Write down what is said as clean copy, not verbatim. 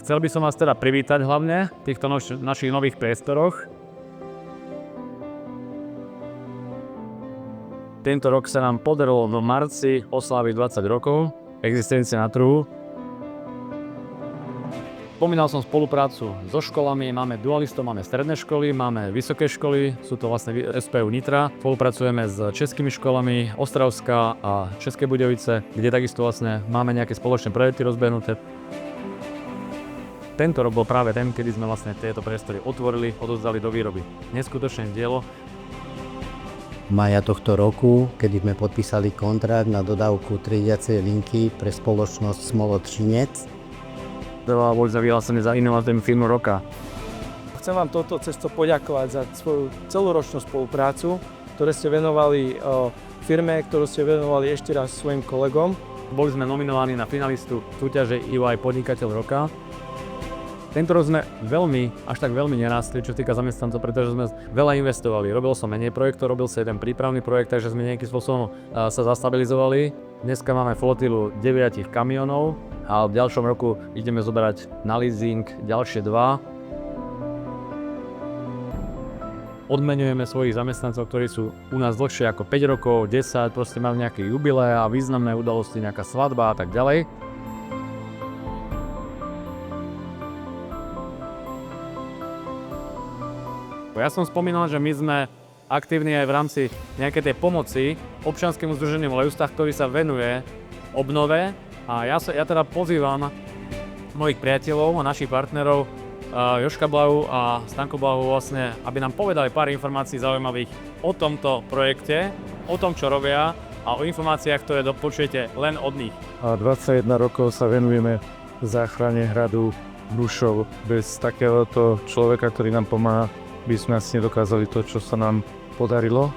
Chcel by som vás teda privítať hlavne v týchto našich nových priestoroch. Tento rok sa nám podarilo v marci osláviť 20 rokov existencie na trhu. Spomínal som spoluprácu so školami, máme dualistov, máme stredné školy, máme vysoké školy, sú to vlastne SPU Nitra. Spolupracujeme s českými školami Ostravska a České Budějovice, kde takisto vlastne máme nejaké spoločné projekty rozbehnuté. Tento rok bol práve ten, kedy sme vlastne tieto priestory otvorili, odovzdali do výroby. Neskutočné dielo. Maja tohto roku, kedy sme podpísali kontrakt na dodávku triediacej linky pre spoločnosť Smolotřinec. Boli vyhlásené za inovatívnu firmu roka. Chcem vám touto cestou poďakovať za svoju celoročnú spoluprácu, ktoré ste venovali firme, ktorú ste venovali ešte raz svojim kolegom. Boli sme nominovaní na finalistu súťaže EY Podnikateľ roka. Tento rok sme až tak veľmi nerástli, čo týka zamestnancov, pretože sme veľa investovali. Robil som menej projektov, robil sa jeden prípravný projekt, takže sme nejakým spôsobom sa zastabilizovali. Dneska máme flotilu 9 kamionov a v ďalšom roku ideme zoberať na leasing ďalšie 2. Odmenujeme svojich zamestnancov, ktorí sú u nás dlhšie ako 5 rokov, 10, proste majú nejaké jubilé a významné udalosti, nejaká svadba a tak ďalej. Ja som spomínal, že my sme aktívni aj v rámci nejakej tej pomoci občianskemu združeniu Leustach, ktorý sa venuje obnove. A ja teda pozývam mojich priateľov a našich partnerov Jožka Blahu a Stanko Blahu vlastne, aby nám povedali pár informácií zaujímavých o tomto projekte, o tom, čo robia a o informáciách, ktoré dopočujete len od nich. 21 rokov sa venujeme záchrane hradu Hrušov. Bez takéhoto človeka, ktorý nám pomáha, by sme asi nedokázali to, čo sa nám podarilo.